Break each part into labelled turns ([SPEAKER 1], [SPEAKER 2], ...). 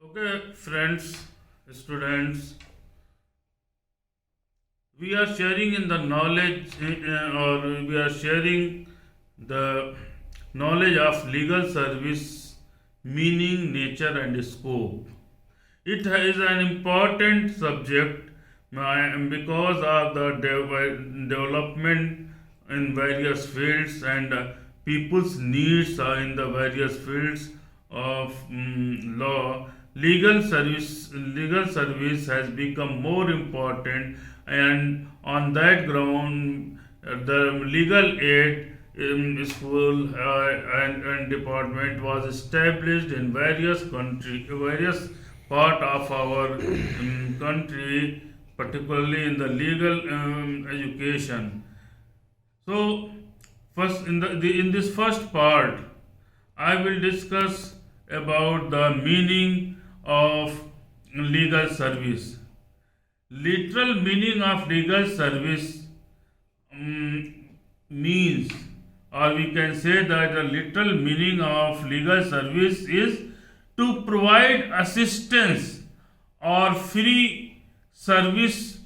[SPEAKER 1] Okay, friends, students, we are sharing in the knowledge or we are sharing the knowledge of legal service, meaning, nature, and scope. It is an important subject because of the development in various fields and people's needs in the various fields of law. Legal service has become more important, and on that ground, the legal aid school and department was established in various part of our country, particularly in the legal education. So, first in this first part, I will discuss about the meaning of legal service. Literal meaning of legal service means, or we can say that the literal meaning of legal service is to provide assistance or free service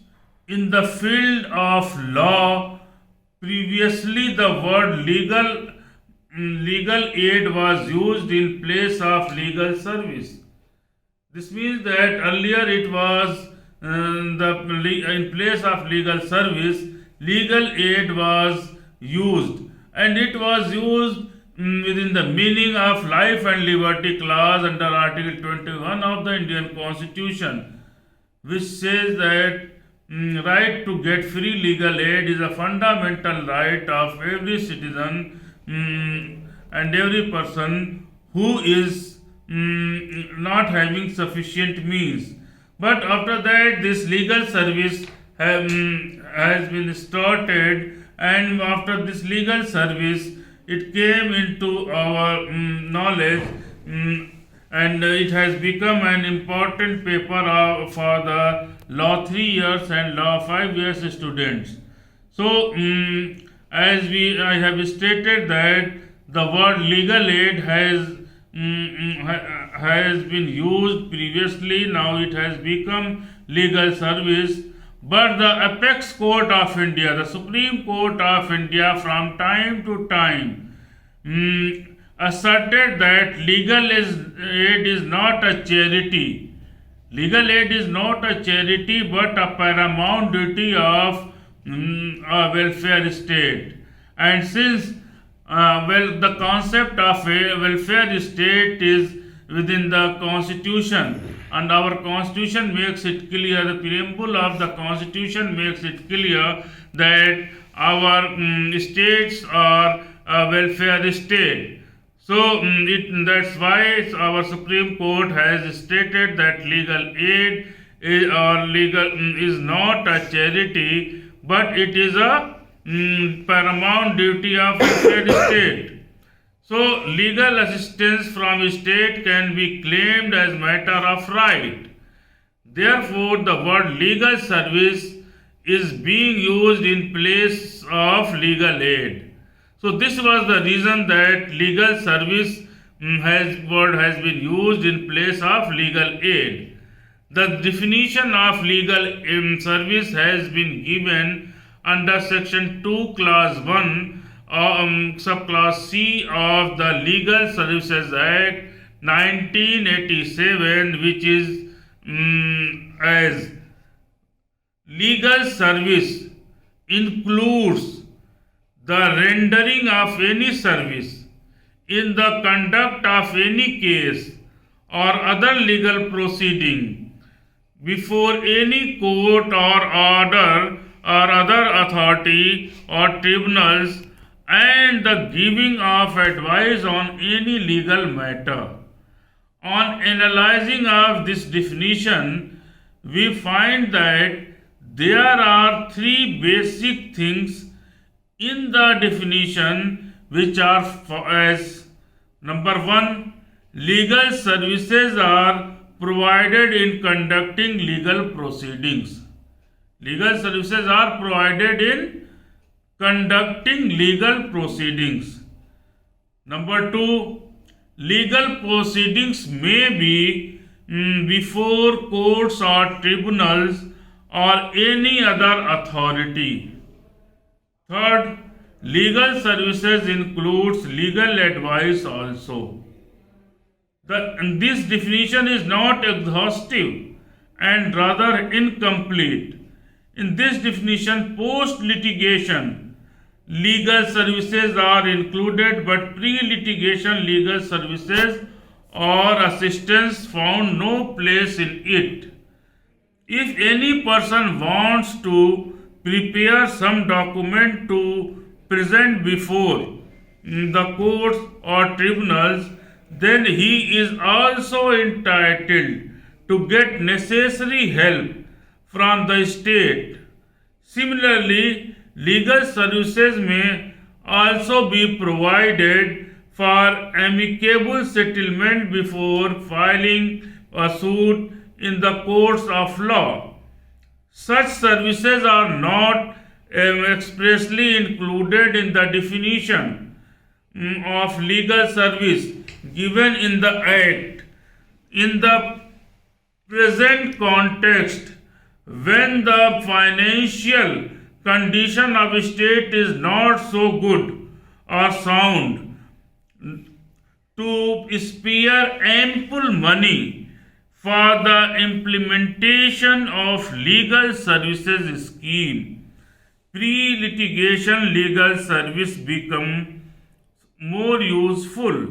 [SPEAKER 1] in the field of law. Previously, the word legal aid was used in place of legal service. This means that earlier it was in place of legal service, legal aid was used, and it was used within the meaning of life and liberty clause under Article 21 of the Indian Constitution, which says that right to get free legal aid is a fundamental right of every citizen and every person who is not having sufficient means. But after that, this legal service has been started, and after this legal service, it came into our knowledge, and it has become an important paper for the law 3 years and law 5 years students. So, I have stated that the word legal aid has been used previously. Now it has become legal service. But the apex court of India, the Supreme Court of India, from time to time asserted that legal aid is not a charity. Legal aid is not a charity but a paramount duty of a welfare state. And since the concept of a welfare state is within the constitution, and our constitution makes it clear, the preamble of the constitution makes it clear that our states are a welfare state. So that's why our Supreme Court has stated that legal aid is not a charity, but it is a paramount duty of the state. So legal assistance from a state can be claimed as matter of right. Therefore, the word legal service is being used in place of legal aid. So this was the reason that legal service has been used in place of legal aid. The definition of legal service has been given under section 2 clause 1 subclause C of the Legal Services Act 1987, which is as legal service includes the rendering of any service in the conduct of any case or other legal proceeding before any court or order or other authority or tribunals, and the giving of advice on any legal matter. On analyzing of this definition, we find that there are three basic things in the definition, which are as number 1, legal services are provided in conducting legal proceedings. Legal services are provided in conducting legal proceedings. Number 2, legal proceedings may be before courts or tribunals or any other authority. Third, legal services includes legal advice also. This definition is not exhaustive and rather incomplete. In this definition, post litigation legal services are included, but pre litigation legal services or assistance found no place in it. If any person wants to prepare some document to present before the courts or tribunals, then he is also entitled to get necessary help from the state. Similarly, legal services may also be provided for amicable settlement before filing a suit in the courts of law. Such services are not expressly included in the definition of legal service given in the Act. In the present context, when the financial condition of a state is not so good or sound to spare ample money for the implementation of legal services scheme, pre-litigation legal service become more useful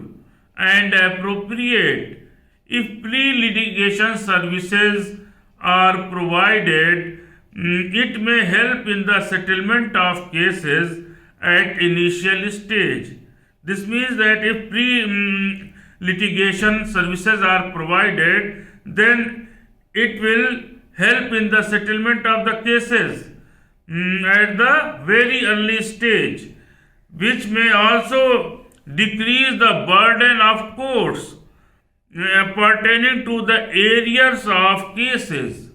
[SPEAKER 1] and appropriate. If pre-litigation services are provided, it may help in the settlement of cases at initial stage. This means that if pre-litigation services are provided, then it will help in the settlement of the cases at the very early stage, which may also decrease the burden of courts pertaining to the areas of cases.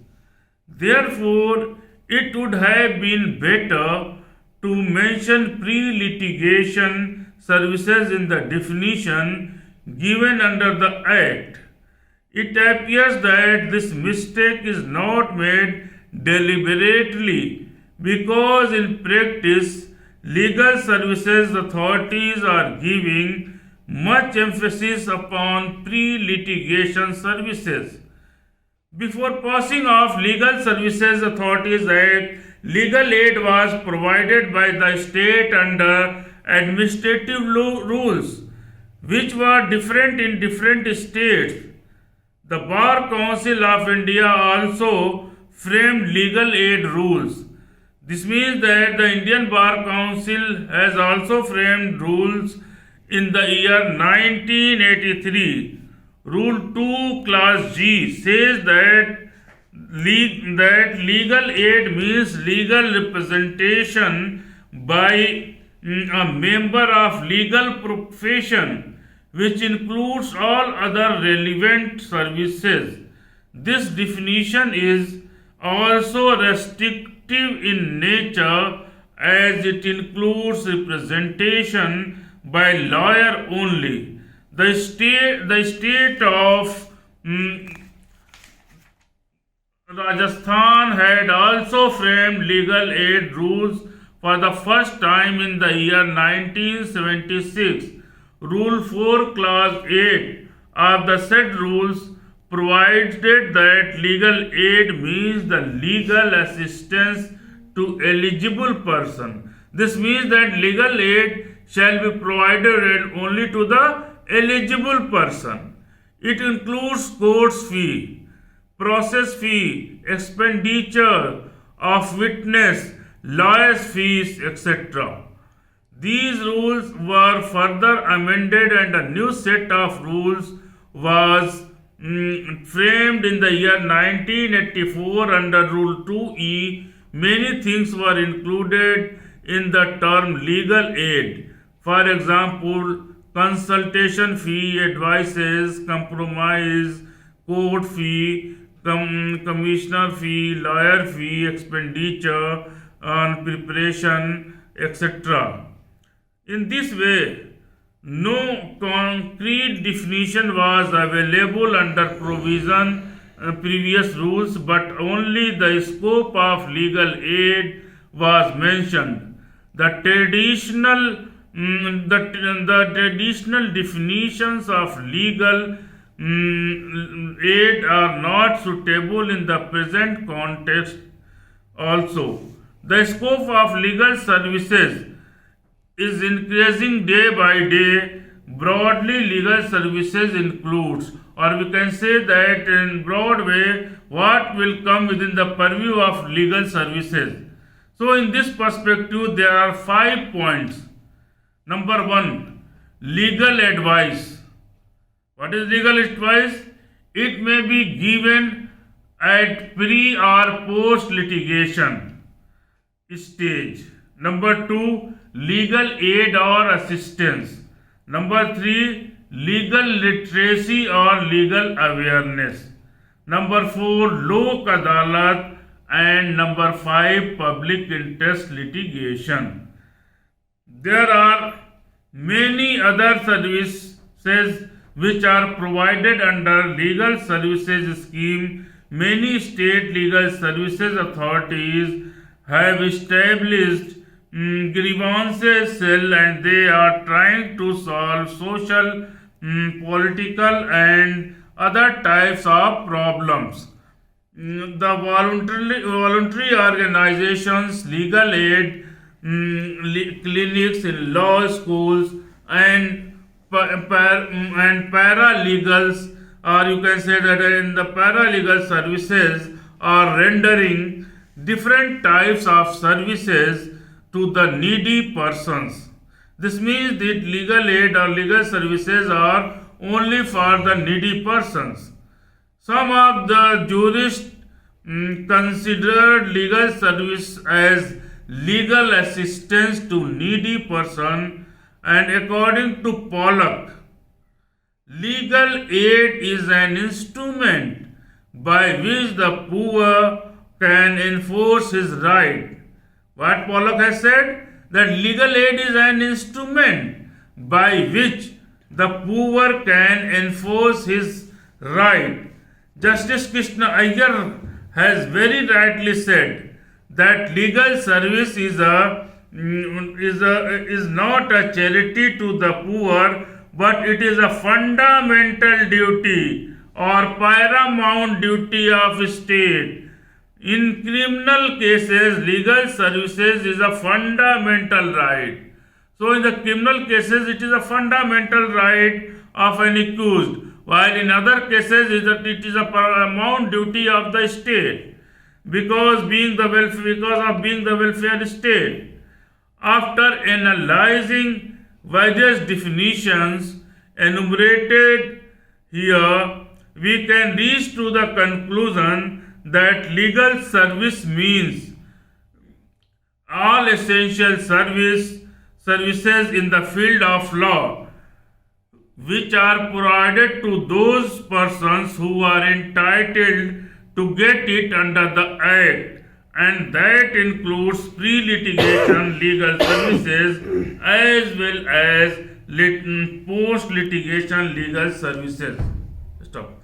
[SPEAKER 1] Therefore, it would have been better to mention pre-litigation services in the definition given under the Act. It appears that this mistake is not made deliberately because in practice, legal services authorities are giving much emphasis upon pre-litigation services. Before passing of Legal Services Authorities Act, legal aid was provided by the state under administrative rules, which were different in different states. The Bar Council of India also framed legal aid rules. This means that the Indian Bar Council has also framed rules in the year 1983. Rule 2 Clause G says that legal aid means legal representation by a member of legal profession, which includes all other relevant services. This definition is also restrictive in nature as it includes representation by lawyer only. The state of Rajasthan had also framed legal aid rules for the first time in the year 1976. Rule 4 Clause 8 of the said rules provided that legal aid means the legal assistance to eligible person. This means that legal aid shall be provided only to the eligible person. It includes court's fee, process fee, expenditure of witness, lawyer's fees, etc. These rules were further amended and a new set of rules was framed in the year 1984 under Rule 2E. Many things were included in the term legal aid. For example, consultation fee, advices, compromise, court fee, commissioner fee, lawyer fee, expenditure on preparation, etc. In this way, no concrete definition was available under previous rules, but only the scope of legal aid was mentioned. The traditional definitions of legal aid are not suitable in the present context. Also, the scope of legal services is increasing day by day. Broadly, legal services includes, or we can say that in broad way, what will come within the purview of legal services. So in this perspective, there are 5 points. Number 1, legal advice. What is legal advice? It may be given at pre or post litigation stage. Number 2, legal aid or assistance. Number 3, legal literacy or legal awareness. Number 4, lok adalat. And number 5, public interest litigation. There are many other services which are provided under legal services scheme. Many state legal services authorities have established grievances cell, and they are trying to solve social, political and other types of problems. The voluntary organizations, legal aid clinics in law schools and paralegals, or you can say that in the paralegal services, are rendering different types of services to the needy persons. This means that legal aid or legal services are only for the needy persons. Some of the jurists considered legal service as legal assistance to needy person, and according to Pollock, legal aid is an instrument by which the poor can enforce his right. What Pollock has said? That legal aid is an instrument by which the poor can enforce his right. Justice Krishna Iyer has very rightly said that legal service is not a charity to the poor, but it is a fundamental duty or paramount duty of state. In criminal cases, legal services is a fundamental right. So in the criminal cases, it is a fundamental right of an accused, while in other cases it is a paramount duty of the state, because of being the welfare state. After analyzing various definitions enumerated here, we can reach to the conclusion that legal service means all essential services in the field of law, which are provided to those persons who are entitled to get it under the Act, and that includes pre-litigation legal services as well as post-litigation legal services. Stop.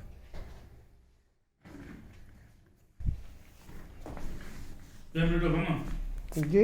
[SPEAKER 2] Ji